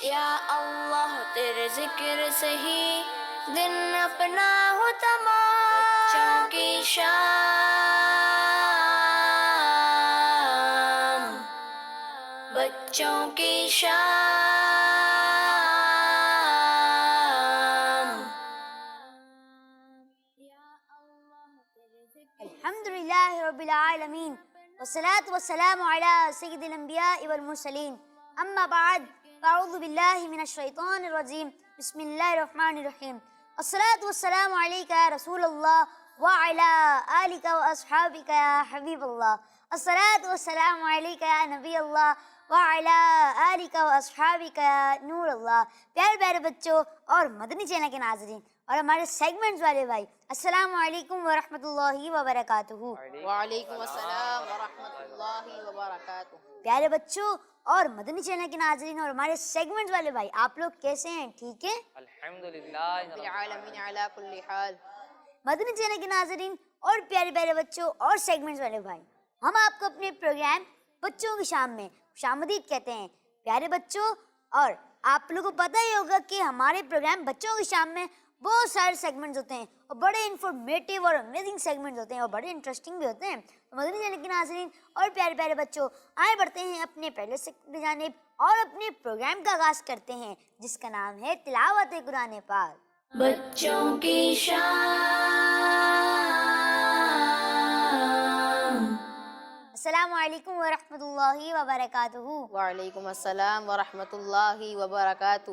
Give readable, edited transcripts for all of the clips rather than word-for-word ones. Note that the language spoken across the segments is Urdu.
یا اللہ تیرے ذکر سے ہی دن اپنا ہو تمام، بچوں کی شام، بچوں کی شام، یا اللہ تیرے ذکر۔ الحمدللہ رب العالمین والصلاة والسلام علی سید الانبیاء والمرسلین، اما بعد فاعوذ باللہ من الشیطان الرجیم، بسم اللہ الرحمن الرحیم، الصلاة والسلام علیکہ یا رسول اللہ وعلی آلکہ واصحابکہ یا حبیب اللہ، الصلاة والسلام علیکہ یا نبی اللہ وعلی آلکہ واصحابکہ یا نور اللہ۔ پیارے پیارے بچوں اور مدنی چینل کے ناظرین اور ہمارے سیگمنٹس والے بھائی، السلام علیکم ورحمۃ اللہ وبرکاتہ۔ وعلیکم السلام ورحمۃ اللہ وبرکاتہ۔ پیارے بچوں اور مدنی چینل کے ناظرین اور ہمارے سیگمنٹس والے بھائی، آپ لوگ کیسے ہیں؟ ٹھیک ہیں؟ الحمدللہ رب العالمین علی کل حال۔ مدنی چینل کے ناظرین اور پیارے پیارے بچوں اور سیگمنٹس والے بھائی، ہم آپ کو اپنے پروگرام بچوں کی شام میں خوش آمدید کہتے ہیں۔ پیارے بچوں، اور آپ لوگوں کو پتہ ہی ہوگا کہ ہمارے پروگرام بچوں کی شام میں بہت سارے سیگمنٹس ہوتے ہیں اور بڑے انفارمیٹیو اور امیزنگ سیگمنٹس ہوتے ہیں اور بڑے انٹرسٹنگ بھی ہوتے ہیں۔ تو مدنی چینل کے ناظرین اور پیارے پیارے بچوں، آئے بڑھتے ہیں اپنے پہلے سیگمنٹ کی جانب اور اپنے پروگرام کا آغاز کرتے ہیں جس کا نام ہے تلاوت قرآن پاک۔ بچوں کی شام۔ السلام علیکم ورحمۃ اللہ وبرکاتہ۔ وعلیکم السلام ورحمۃ اللہ وبرکاتہ۔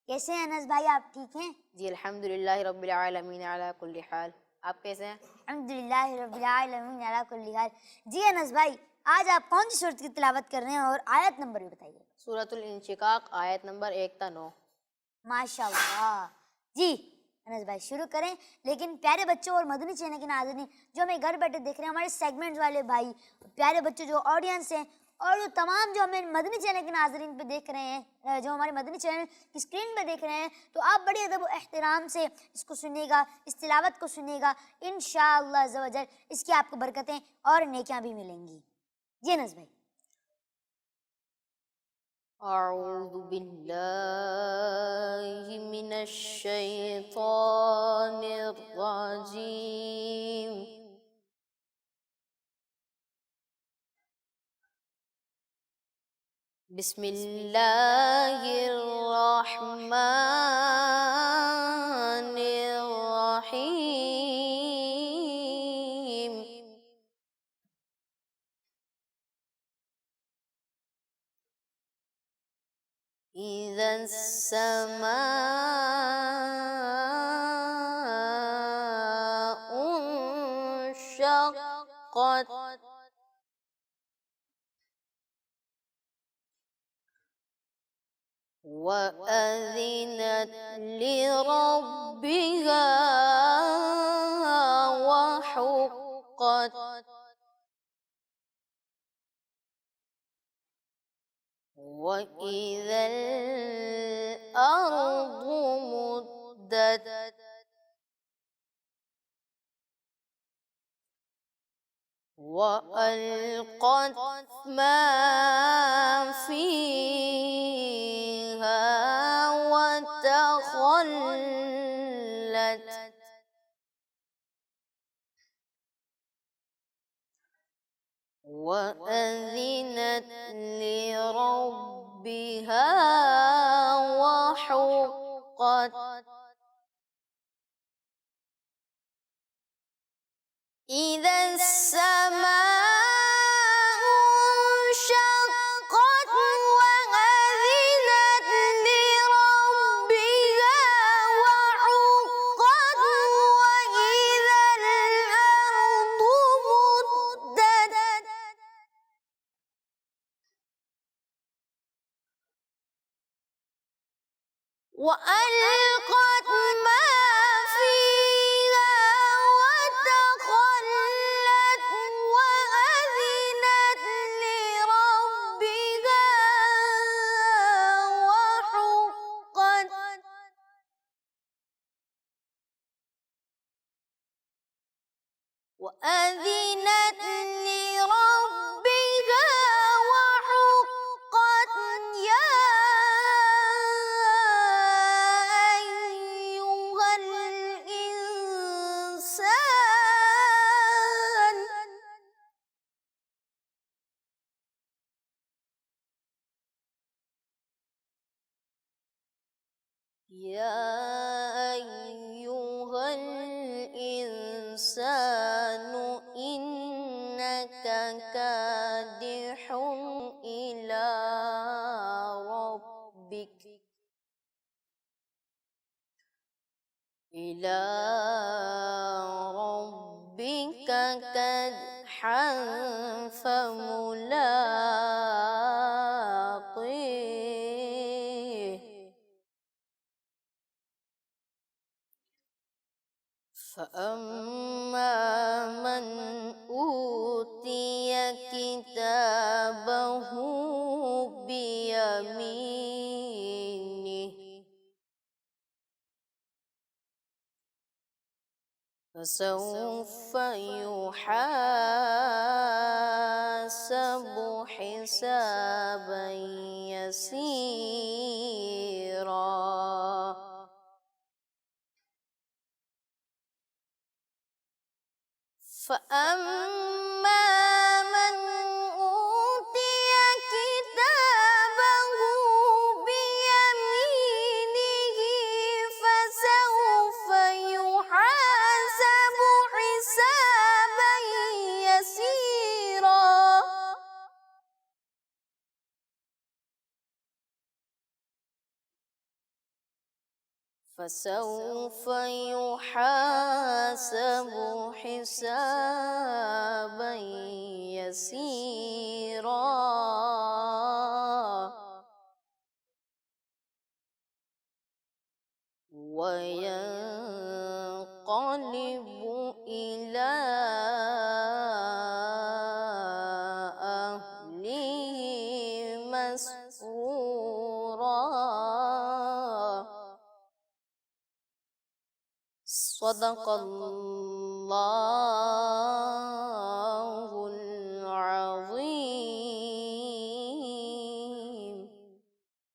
کیسے ہیں انس بھائی؟ آپ ٹھیک ہیں؟ جی الحمدللہ رب العالمین علی کل حال۔ آپ کیسے ہیں؟ الحمدللہ رب العالمین علی کل حال۔ جی انس بھائی، آج آپ کون سی صورت کی تلاوت کر رہے ہیں اور آیت نمبر بھی بتائیے۔ سورۃ الانشقاق، آیت نمبر 1 تا 9۔ ماشاء اللہ۔ جی انس بھائی شروع کریں، لیکن پیارے بچوں اور مدنی چینل کے ناظرین جو ہمیں گھر بیٹھے دیکھ رہے ہیں، ہمارے سیگمنٹس والے بھائی، پیارے بچوں جو آڈینس ہیں اور جو تمام جو ہمیں مدنی چینل کے ناظرین پہ دیکھ رہے ہیں، جو ہمارے مدنی چینل کی اسکرین پہ دیکھ رہے ہیں، تو آپ بڑی ادب و احترام سے اس کو سنیے گا، اس تلاوت کو سنیے گا، انشاءاللہ عز و جل اس کی آپ کو برکتیں اور نیکیاں بھی ملیں گی۔ جی انس بھائی۔ اعوذ باللہ من الشیطان الرجیم۔ بسم اللہ الرحمن الرحیم۔ اذا السماء انشقت وأذنت لربها وحقت وإذا الأرض مدت وألقت ما فيها وتخلت وأذنت لربها وحقت إذا السماء انشقت وأذنت لربها وحقت وإذا الأرض مدت وألقت ما فيها وتخلت وأذنت لربها وحقت وأذنت لربها وحقت. يا أيها الناس اتقوا ربكم، إن زلزلة الساعة شيء عظيم. يوم ترونها تذهل كل مرضعة عما أرضعت وتضع كل ذات حمل حملها وترى الناس سكارى وما هم بسكارى ولكن عذاب الله شديد. يا أيها الإنسان إنك كادح إلى ربك كدحا فملاقيه فأما من أوتي كتابه بيمينه فسوف يحاسب حسابا يسيرا فأما من أوتي كتابه بيمينه فسوف يحاسب حسابا يسيرا فسوف يحاسب حسابا يسيرا وينقلب إلى أهله مسرورا. صدق الله العظيم.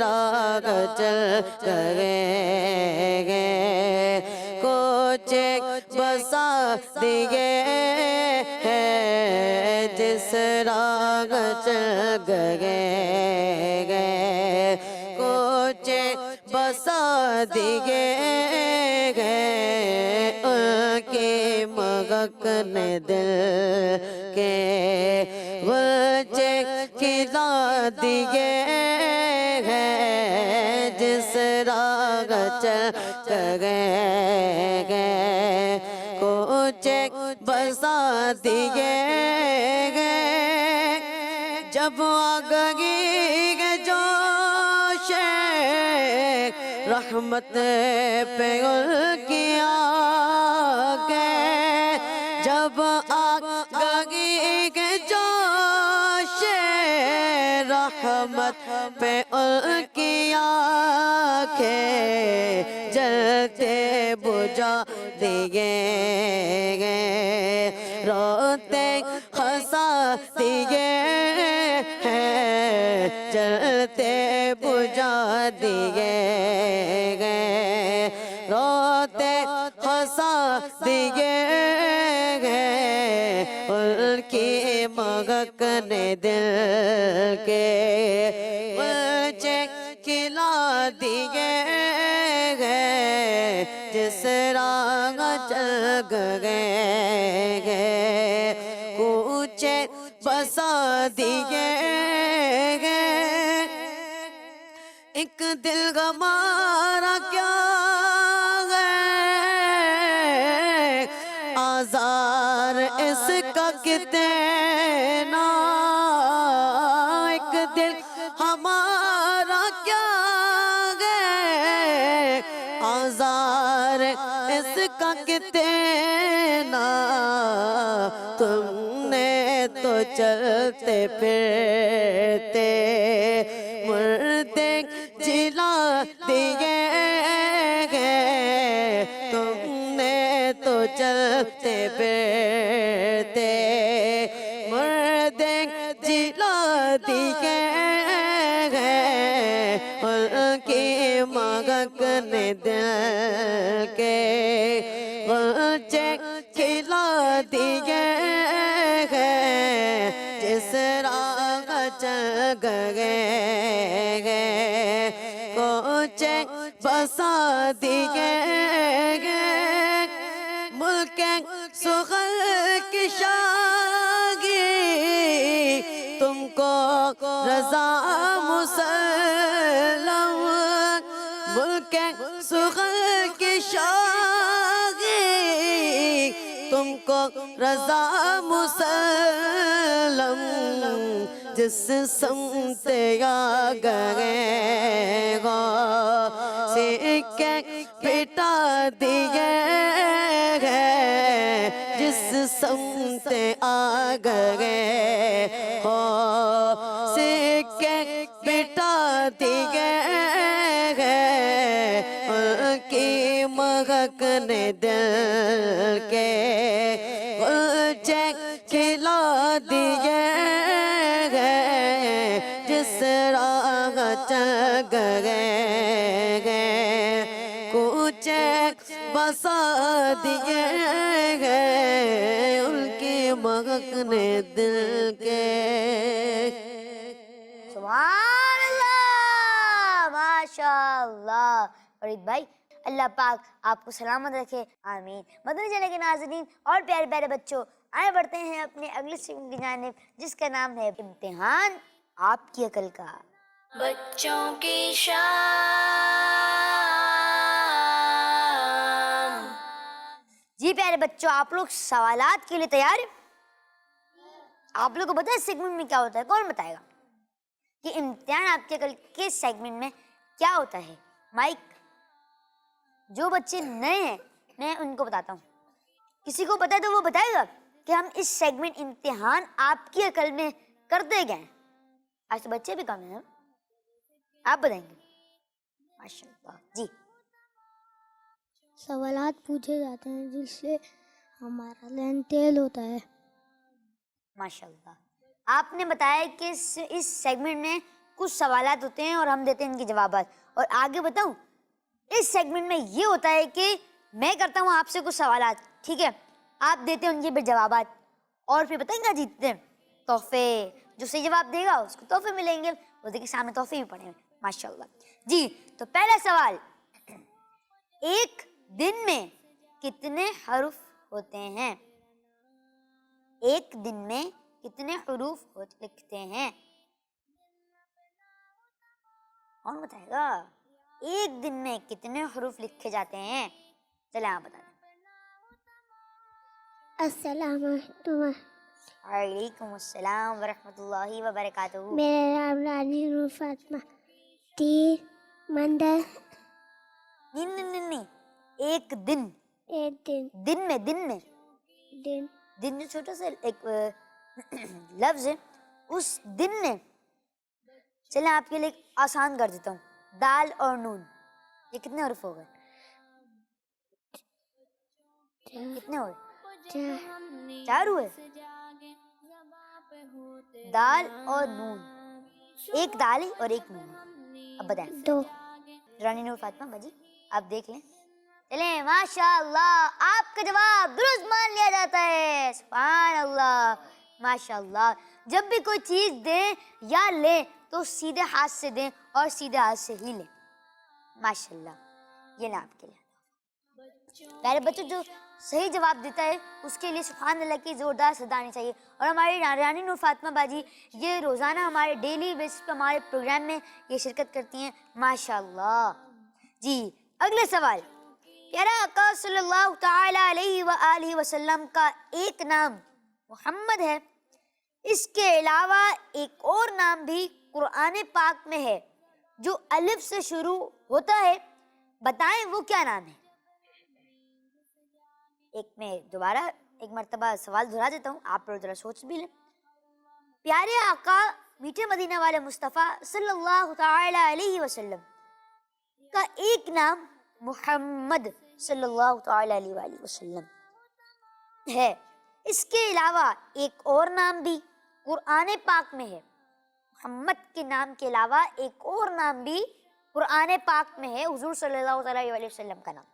راہ چل گئے کچھ بسا دیے ہیں جس راہ چل گئے کچھ بسا دیے گئے ان کے مغکن دل کے غلچے کھلا دیے ہیں جس راہ چل گئے کچھ بسا دیے گئے جب آگئی جوش رحمت پہ کیا گئے جب آگئی جوش رحمت پہ کیا کہ جلتے بجھا دیے گئے روتے ہنسا دیے ہیں جلتے بجھا دیے گئے روتے ہنسا دیے گئے ان کی مغکن دل کے بچے کھلا دیے گئے جس راہ چل گئے کچھ بسا دیے گئے ایک دل گمارا کیا ہے آزار اس کا کتنا ایک دل ہمارا کیا ہے آزار اس کا کتنا تم نے تو چلتے پھرتے مردے جلا دیے گئے تم نے تو چلتے پھرتے مردے جلا دیے گئے ان کی مغکن دل کے غلچے کھلا دیے گئے جس راہ چل گئے کچھ بسا دیے گئے ملک سغل کی شاگی تم کو رضا مسلم ملک سغل کی شاگی تم کو رضا مسلم جس سمت آ گئے گا سکے پٹا دیے گئے جس سمت آ گئے ہو سکے پٹا دیے گئے ان کی مغکن دل کے غلچے کھلا دیے گئے جس راہ چل گئے کچھ بسا دیے گئے ان کی مغکن دل کے سبحان اللہ ماشاء اللہ فرید بھائی اللہ پاک آپ کو سلامت رکھے آمین مدنی چینل کے ناظرین اور پیارے پیارے بچوں آئے بڑھتے ہیں اپنے اگلے سیگمنٹ کی جانب جس کا نام ہے امتحان آپ کی عقل کا بچوں کی شام جی پیارے بچوں آپ لوگ سوالات کے لیے تیار ہیں آپ لوگ کو پتہ ہے سیگمنٹ میں کیا ہوتا ہے کون بتائے گا کہ امتحان آپ کی عقل کے سیگمنٹ میں کیا ہوتا ہے مائک جو بچے نئے ہیں میں ان کو بتاتا ہوں کسی کو پتہ ہے تو وہ بتائے گا کہ ہم اس سیگمنٹ امتحان آپ کی عقل میں کرتے گئے ہیں آج تو بچے بھی کم ہیں آپ بتائیں گے ماشاء اللہ جی سوالات پوچھے جاتے ہیں جس سے ہمارا لین تیل ہوتا ہے ماشاء اللہ آپ نے بتایا کہ اس سیگمنٹ میں کچھ سوالات ہوتے ہیں اور ہم دیتے ہیں ان کے جوابات. اور آگے بتاؤں, اس سیگمنٹ میں یہ ہوتا ہے کہ میں کرتا ہوں آپ سے کچھ سوالات, ٹھیک ہے, آپ دیتے ہیں ان کے پھر جوابات, اور پھر بتائیں گے جیتتے ہیں تحفے. جو صحیح جواب دے گا اس کو تحفے ملیں گے. وہ دیکھیں سامنے تحفے بھی پڑے ہیں ماشاء اللہ. جی تو پہلا سوال, ایک دن میں کتنے حروف ہوتے ہیں؟ ایک دن میں کتنے حروف لکھتے ہیں؟ کون بتائے گا؟ ایک دن میں کتنے حروف لکھے جاتے ہیں؟ چلیں آپ بتا دیں. السلام علیکم. وعلیکم السلام ورحمۃ اللہ وبرکاتہ. میرا نام رانی نور فاطمہ. تیر مندر. نہیں, ایک دن. ایک دن. دن میں دن. دن جو چھوٹا سا ایک لفظ ہے, اس دن میں. چلیں آپ کے لیے آسان کر دیتا ہوں, دال اور نون, یہ کتنے حروف ہو گئے؟ کتنے ہوئے؟ 4 ہوئے. دال اور نون, ایک دال ہے اور ایک نون. اب بتائیں. 2. رانی نور فاطمہ باجی آپ دیکھ لیں. چلیں ماشاء اللہ, آپ کا جواب درست مان لیا جاتا ہے. سبحان اللہ ماشاء اللہ. جب بھی کوئی چیز دیں یا لیں تو سیدھے ہاتھ سے دیں اور سیدھے ہاتھ سے ہی لیں ماشاء اللہ. یہ نا آپ کے لیے. پیارے بچوں, جو صحیح جواب دیتا ہے اس کے لیے سبحان اللہ کی زوردار صدا آنی چاہیے. اور ہماری رانی نور فاطمہ باجی یہ روزانہ ہمارے ڈیلی بیسس پہ ہمارے پروگرام میں یہ شرکت کرتی ہیں ماشاء اللہ. جی اگلے سوال. پیارا آقا صلی اللہ تعالی علیہ وآلہ وسلم کا ایک نام محمد ہے, اس کے علاوہ ایک اور نام بھی قرآن پاک میں ہے جو الف سے شروع ہوتا ہے, بتائیں وہ کیا نام ہے؟ ایک میں دوبارہ ایک مرتبہ سوال دہرا دیتا ہوں, آپ لوگ ذرا سوچ بھی لیں. پیارے آقا میٹھے مدینہ والے مصطفیٰ صلی اللہ تعالی علیہ وسلم کا ایک نام محمد صلی اللہ تعالی علیہ وآلہ وسلم ہے, اس کے علاوہ ایک اور نام بھی قرآن پاک میں ہے. محمد کے نام کے علاوہ ایک اور نام بھی قرآن پاک میں ہے, حضور صلی اللہ تعالی علیہ وسلم کا نام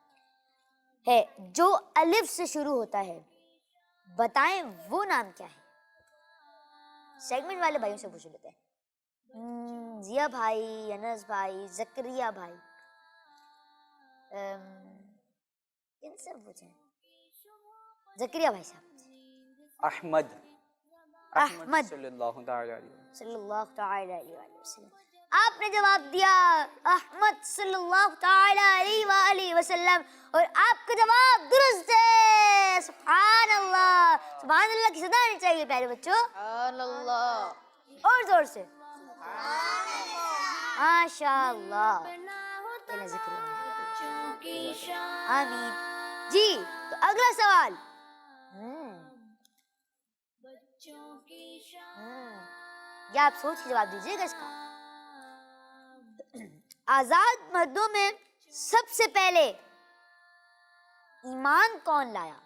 ہے جو الف سے شروع ہوتا ہے, بتائیں وہ نام کیا ہے؟ سیگمنٹ والے بھائیوں سے پوچھ لیتے ہیں. ضیا بھائی, انس بھائی, زکریا بھائی, ان سے پوچھیں. زکریا بھائی صاحب. احمد صلی اللہ تعالی علیہ وسلم. آپ نے جواب دیا احمد صلی اللہ تعالی علیہ وآلہ وسلم, اور آپ کا جواب درست ہے. سبحان اللہ, سبحان اللہ کی صدا آنی چاہیے پیارے بچوں. سبحان اللہ. اور زور سے ماشاء اللہ. آمین. جی تو اگلا سوال. یا آپ سوچ کے جواب دیجیے گا اس کا. آزاد مردوں میں سب سے پہلے ایمان کون لایا؟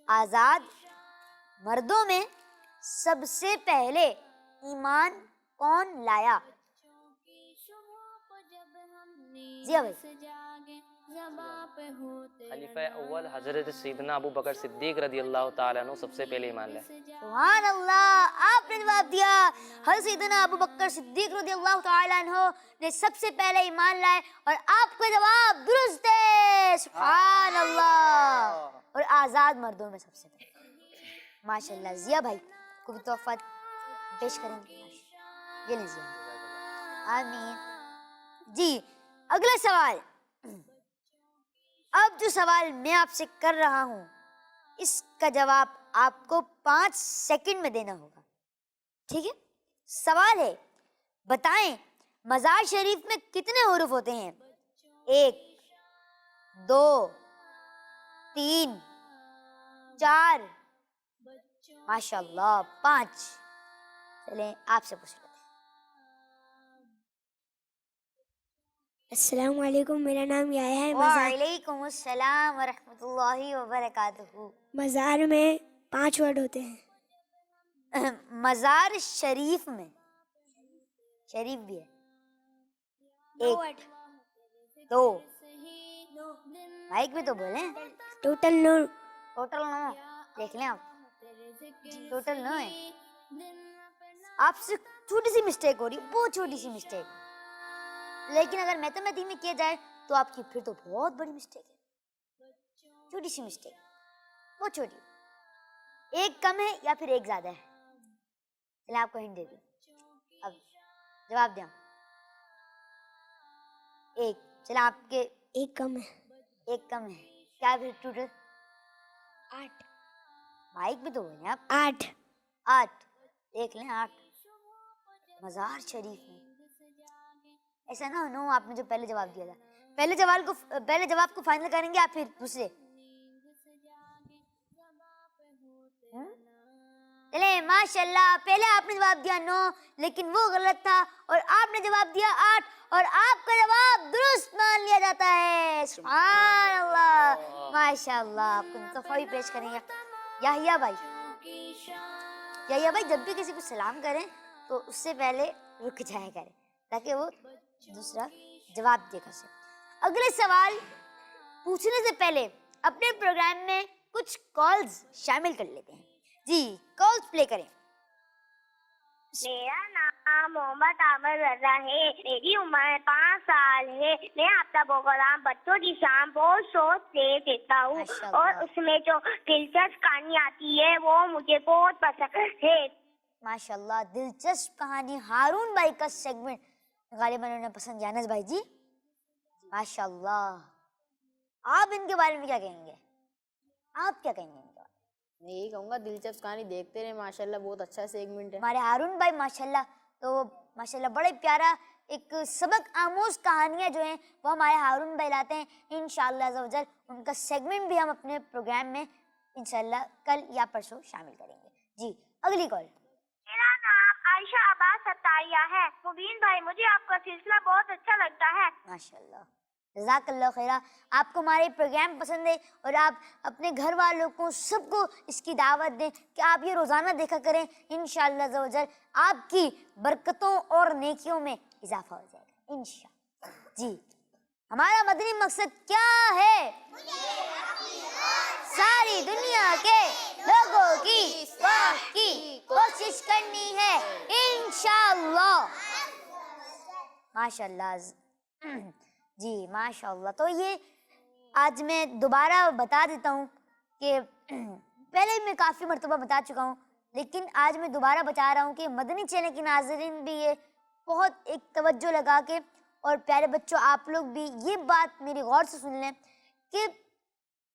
آزاد مردوں میں سب سے پہلے ایمان کون لایا؟ جی بھائی. خلیفہ اول حضرت سیدنا ابو بکر صدیق رضی اللہ تعالیٰ عنہ سب سے پہلے ایمان لائے. سبحان اللہ, آپ نے جواب دیا حضرت سیدنا ابو بکر صدیق رضی اللہ تعالیٰ عنہ نے سب سے پہلے ایمان لائے, اور آپ کا جواب درست ہے. سبحان اللہ. اور آزاد مردوں میں سب سے پہلے ماشاء اللہ. ضیا بھائی کو بھی تحفہ پیش کریں گے. یہ نہیں ضیا. آمین. جی اگلا سوال. اب جو سوال میں آپ سے کر رہا ہوں اس کا جواب آپ کو 5 سیکنڈ میں دینا ہوگا, ٹھیک ہے؟ سوال ہے, بتائیں مزار شریف میں کتنے حروف ہوتے ہیں؟ 1 2 3 4 ماشاء اللہ 5. چلیں آپ سے پوچھ لیتے ہیں. السلام علیکم, میرا نام یحییٰ ہے. وعلیکم السلام ورحمۃ اللہ وبرکاتہ. مزار میں 5 ورڈ ہوتے ہیں. مزار شریف میں، شریف بھی ہے، ایک دو مائک بھی تو بولیں، ٹوٹل 9. ٹوٹل 9 دیکھ لیں آپ، ٹوٹل 9 ہے. آپ سے چھوٹی سی مسٹیک ہو رہی، بہت چھوٹی سی مسٹیک، لیکن اگر میتھمیٹکس میں کیا جائے تو آپ کی پھر تو بہت بڑی مسٹیک ہے. چھوٹی سی مسٹیک، بہت چھوٹی، ایک کم ہے یا پھر ایک زیادہ ہے. چلیں آپ کو ہنٹ دے دوں، اب جواب دیں. ایک، چلیں آپ کے ایک کم ہے. ایک کم ہے، کیا پھر ٹوٹل 8. مائک بھی تو بولیں آپ. 8. 8 دیکھ لیں، 8 مزار شریف میں. ایسا نہ ہو آپ نے جو پہلے جواب دیا تھا، پہلے جواب کو فائنل کریں گے یا پھر دوسرے؟ چلیں ماشاء اللہ، پہلے آپ نے جواب دیا 9 لیکن وہ غلط تھا، اور آپ نے جواب دیا 8 اور آپ کا جواب درست مان لیا جاتا ہے. سبحان اللہ، ماشاء اللہ. آپ کو مصطفیٰ بھی پیش کریں گے. یحییٰ بھائی، یحییٰ بھائی جب بھی کسی کو سلام کریں تو اس سے پہلے رک جایا کریں تاکہ وہ دوسرا جواب دے کر سکے. اگلے سوال پوچھنے سے پہلے اپنے پروگرام میں کچھ کالز شامل کر لیتے ہیں. جی کالز پلے کریں. میرا نام محمد عامر رضا ہے، میری عمر 5 سال ہے. میں آپ کا پروگرام بچوں کی شام بہت شوق سے دیکھتا ہوں اور اس میں جو دلچسپ کہانی آتی ہے وہ مجھے بہت پسند ہے. ماشاء اللہ، دلچسپ کہانی ہارون بھائی کا سیگمنٹ غالباً انہیں پسند ہے. انس بھائی جی ماشاء اللہ، آپ ان کے بارے میں کیا کہیں گے؟ آپ کیا کہیں گے ان کے بارے میں؟ میں یہی کہوں گا دلچسپ کہانی دیکھتے رہے، ماشاءاللہ بہت اچھا سیگمنٹ ہے. ہمارے ہارون بھائی ماشاءاللہ تو ماشاءاللہ بڑے پیارا ایک سبق آموز کہانیاں جو ہیں وہ ہمارے ہارون بھائی لاتے ہیں. انشاءاللہ عز و جل ان کا سیگمنٹ بھی ہم اپنے پروگرام میں انشاءاللہ کل یا پرسوں شامل کریں گے. جی اگلی کال. میرا نام عائشہ عباس ستاریہ ہے. مبین بھائی مجھے آپ کا سلسلہ بہت اچھا لگتا ہے. ماشاءاللہ، جزاک اللہ خیرہ. آپ کو ہمارے پروگرام پسند ہے اور آپ اپنے گھر والوں کو سب کو اس کی دعوت دیں کہ آپ یہ روزانہ دیکھا کریں. انشاءاللہ عز و جل آپ کی برکتوں اور نیکیوں میں اضافہ ہو جائے گا انشاءاللہ. جی ہمارا مدنی مقصد کیا ہے؟ ساری دنیا کے لوگوں کی اصلاح کی کوشش کرنی ہے انشاءاللہ. ماشاءاللہ جی ماشاءاللہ. تو یہ آج میں دوبارہ بتا دیتا ہوں کہ پہلے میں کافی مرتبہ بتا چکا ہوں لیکن آج میں دوبارہ بتا رہا ہوں کہ مدنی چینل کے ناظرین بھی یہ بہت ایک توجہ لگا کے، اور پیارے بچوں آپ لوگ بھی یہ بات میری غور سے سن لیں کہ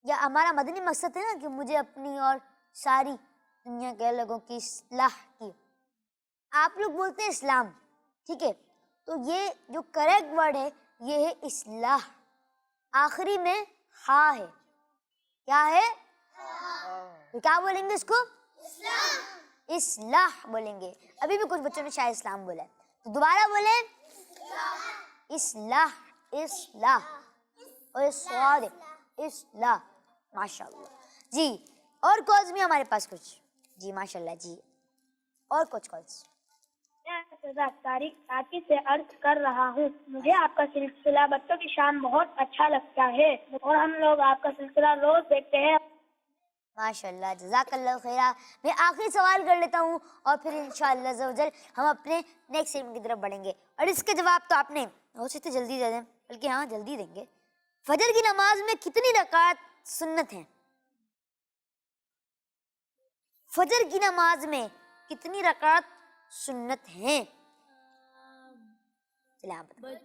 یا ہمارا مدنی مقصد ہے نا کہ مجھے اپنی اور ساری دنیا کے لوگوں کی اصلاح کی. آپ لوگ بولتے ہیں اسلام، ٹھیک ہے، تو یہ جو کریکٹ ورڈ ہے یہ ہے اصلاح. آخری میں ہا ہے، کیا ہے؟ تو کیا بولیں گے اس کو؟ اصلاح بولیں گے. ابھی بھی کچھ بچوں نے شاید اسلام بولا ہے تو دوبارہ بولیں اصلاح. اصلاح اور سواد اصلاح. ماشاءاللہ. جی اور کالز بھی ہمارے پاس کچھ. جی ماشاءاللہ. جی اور کچھ کالز. میں تاریخ کراچی سے عرض کر رہا ہوں، مجھے آپ کا سلسلہ بچوں کی شام بہت اچھا لگتا ہے اور ہم لوگ آپ کا سلسلہ روز دیکھتے ہیں. ماشاءاللہ جزاک اللہ خیرہ. میں آخری سوال کر لیتا ہوں اور پھر انشاءاللہ عز و جل ہم اپنے نیکسٹ سیگمنٹ کی طرف بڑھیں گے. اور اس کے جواب تو آپ نے ہو سکتے جلدی دے دیں، بلکہ ہاں جلدی دیں گے. فجر کی نماز میں کتنی رکعت سنت ہیں؟ فجر کی نماز میں کتنی رکعت سنت ہیں؟ چلیں آپ بتائیں.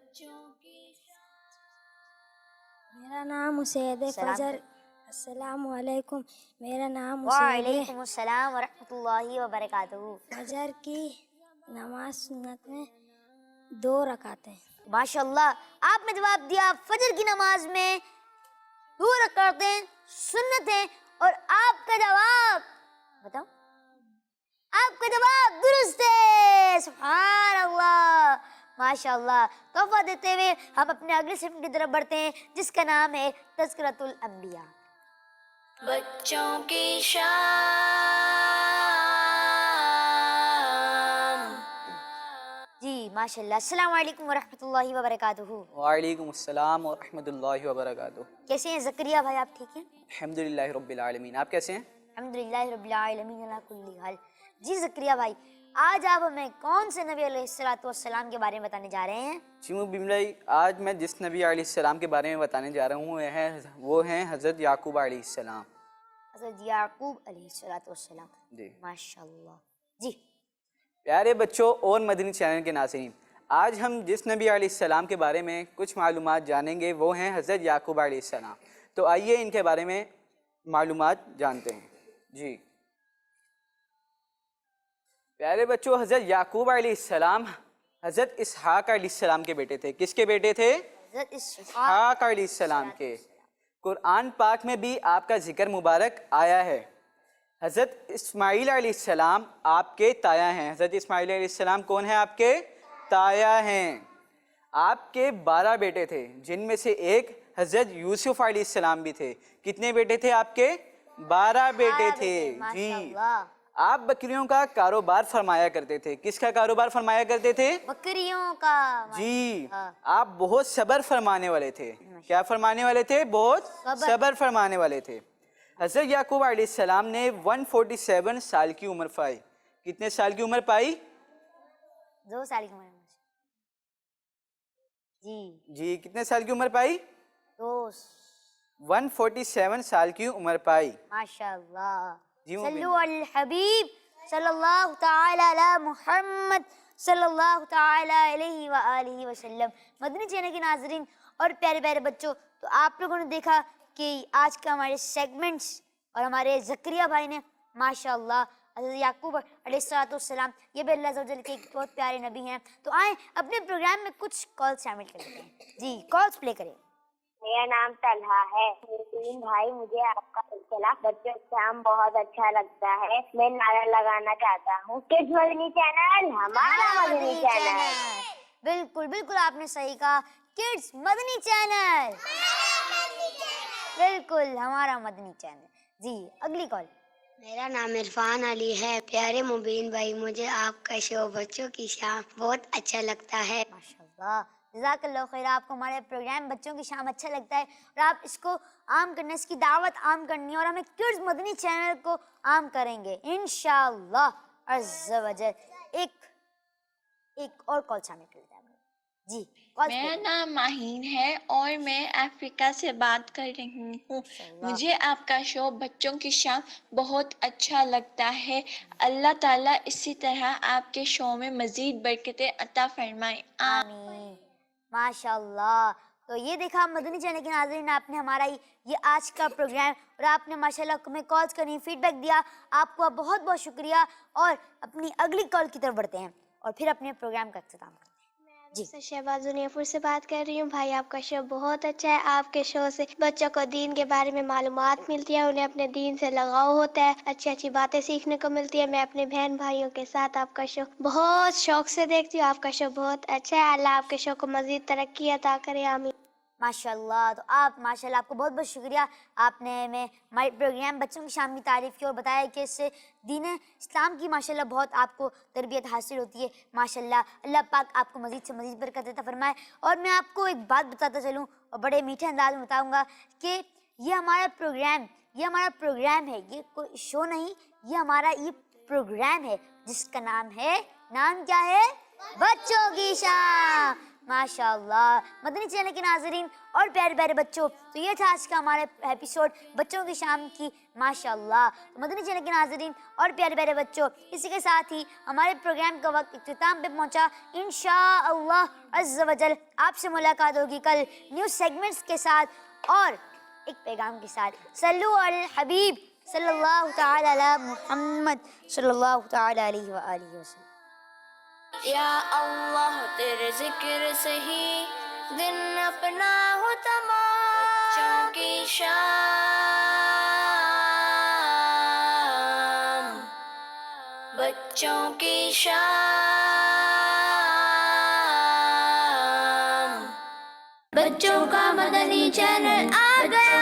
میرا نام اسید فجر. السلام علیکم. میرا نام وعلیکم السلام ورحمۃ اللہ وبرکاتہ. فجر کی نماز سنت میں 2 رکعتیں. ماشاءاللہ آپ نے جواب دیا فجر کی نماز میں 2 رکعتیں سنت ہیں اور آپ کا جواب بتاؤ، آپ کا جواب درست ہے. سبحان اللہ ماشاءاللہ. تحفہ دیتے ہوئے ہم اپنے اگلے سیگمنٹ کی طرف بڑھتے ہیں جس کا نام ہے تذکرۃ الانبیاء. بچوں کی شان ماشاء اللہ. السلام علیکم ورحمۃ اللہ وبرکاتہ. وعلیکم السلام ورحمۃ اللہ وبرکاتہ. کیسے ہیں زکریا بھائی؟ آپ ٹھیک ہیں؟ الحمدللہ رب العالمین. آپ کیسے ہیں؟ الحمدللہ رب العالمین علی کل حال. جی زکریا بھائی، آج آپ ہمیں کون سے نبی علیہ السلام کے بارے میں بتانے جا رہے ہیں؟ جی بملائی، آج میں جس نبی علیہ السلام کے بارے میں بتانے جا رہا ہوں وہ ہیں حضرت یعقوب علیہ السلام. حضرت یعقوب علیہ السلام. جی ماشاء اللہ. جی پیارے بچوں اور مدنی چینل کے ناظرین، آج ہم جس نبی علیہ السلام کے بارے میں کچھ معلومات جانیں گے وہ ہیں حضرت یعقوب علیہ السلام. تو آئیے ان کے بارے میں معلومات جانتے ہیں. جی پیارے بچوں، حضرت یعقوب علیہ السلام حضرت اسحاق علیہ السلام کے بیٹے تھے. کس کے بیٹے تھے؟ حضرت اسحاق اسحاق علیہ السلام کے. قرآن پاک میں بھی آپ کا ذکر مبارک آیا ہے. حضرت اسماعیل علیہ السلام آپ کے تایا ہیں. حضرت اسماعیل علیہ السلام کون ہیں؟ آپ کے تایا ہیں. آپ کے 12 بیٹے تھے، جن میں سے ایک حضرت یوسف علیہ السلام بھی تھے. کتنے بیٹے تھے آپ کے؟ 12 بیٹے تھے. جی آپ بکریوں کا کاروبار فرمایا کرتے تھے. کس کا کاروبار فرمایا کرتے تھے؟ بکریوں کا. جی آپ بہت صبر فرمانے والے تھے. کیا فرمانے والے تھے؟ بہت صبر فرمانے والے تھے. حضرت یعقوب علیہ السلام نے 147 سال کی عمر پائی. کتنے سال کی عمر پائی؟ 2 سال کی عمر. جی کتنے سال کی عمر پائی؟ 147 سال کی عمر پائی. ماشاء اللہ. جی صلو علی الحبیب صلی اللہ تعالی علی محمد صلی اللہ تعالی علیہ وآلہ وسلم. مدنی چینل کے ناظرین اور پیارے پیارے بچوں، تو آپ لوگوں نے دیکھا کہ آج کا ہمارے سیگمنٹس اور ہمارے زکریا بھائی نے ماشاء اللہ حضرت یعقوب علیہ السلام، یہ بھی اللہ عز و جل کے ایک بہت پیارے نبی ہیں. تو آئیں اپنے پروگرام میں کچھ کال شامل کر لیتے ہیں. جی کالز پلے کریں. میرا نام طلحہ ہے. یتیم بھائی، مجھے آپ کا سلسلہ بچوں اسلام بہت اچھا لگتا ہے. میں نعرہ لگانا چاہتا ہوں، کڈز مدنی چینل ہمارا مدنی چینل. بالکل بالکل آپ نے صحیح کہا. کڈز مدنی چینل بالکل ہمارا مدنی چینل. جی اگلی کال. میرا نام عرفان علی ہے. پیارے مبین بھائی، مجھے آپ کا شو بچوں کی شام بہت اچھا لگتا ہے. ماشاء اللہ، جزاک اللہ خیر. آپ کو ہمارے پروگرام بچوں کی شام اچھا لگتا ہے اور آپ اس کو عام کرنے، اس کی دعوت عام کرنی ہے اور ہمیں کڈز مدنی چینل کو عام کریں گے انشاءاللہ عز و جل. ایک اور کال شامل کر لیتے ہیں. جی میرا نام ماہین ہے اور میں افریقہ سے بات کر رہی ہوں. مجھے آپ کا شو بچوں کی شام بہت اچھا لگتا ہے. اللہ تعالیٰ اسی طرح آپ کے شو میں مزید برکتیں عطا فرمائے. آمین. ماشاء اللہ. تو یہ دیکھا مدنی چینل کے ناظرین، آپ نے ہمارا یہ آج کا پروگرام اور آپ نے ماشاءاللہ ہمیں کالز کرنی، فیڈ بیک دیا. آپ کا بہت بہت شکریہ. اور اپنی اگلی کال کی طرف بڑھتے ہیں اور پھر اپنے پروگرام کا اختتام کرتے ہیں. جی شہباز نیفر سے بات کر رہی ہوں. بھائی آپ کا شو بہت اچھا ہے. آپ کے شو سے بچوں کو دین کے بارے میں معلومات ملتی ہے، انہیں اپنے دین سے لگاؤ ہوتا ہے، اچھی اچھی باتیں سیکھنے کو ملتی ہے. میں اپنے بہن بھائیوں کے ساتھ آپ کا شو بہت شوق سے دیکھتی ہوں. آپ کا شو بہت اچھا ہے. اللہ آپ کے شو کو مزید ترقی عطا کرے. آمین. ماشاء اللہ. تو آپ ماشاء اللہ آپ کو بہت بہت شکریہ. آپ نے ہمیں ہمارے پروگرام بچوں کی شام کی تعریف کی اور بتایا کہ اس سے دین اسلام کی ماشاء اللہ بہت آپ کو تربیت حاصل ہوتی ہے. ماشاء اللہ اللہ پاک آپ کو مزید سے مزید برکت عطا فرمائے. اور میں آپ کو ایک بات بتاتا چلوں اور بڑے میٹھے انداز میں بتاؤں گا کہ یہ ہمارا پروگرام ہے. یہ کوئی شو نہیں، یہ ہمارا یہ پروگرام ہے جس کا نام کیا ہے؟ بچوں کی شام. ماشاء اللہ مدنی چینل کے ناظرین اور پیارے پیارے بچوں، تو یہ تھا آج کا ہمارا ایپیسوڈ بچوں کی شام کی. ماشاء اللہ مدنی چینل کے ناظرین اور پیارے پیارے بچوں، اسی کے ساتھ ہی ہمارے پروگرام کا وقت اختتام پہ پہنچا. انشاءاللہ عز و جل آپ سے ملاقات ہوگی کل نیو سیگمنٹس کے ساتھ اور ایک پیغام کے ساتھ. صلو علی الحبیب صلی اللہ تعالی علی محمد صلی اللہ تعالی علیہ وآلہ وسلم. یا اللہ تیرے ذکر سے ہی دن اپنا ہو تمام. بچوں کی شام، بچوں کی شام، بچوں کا مدنی چینل آ گیا.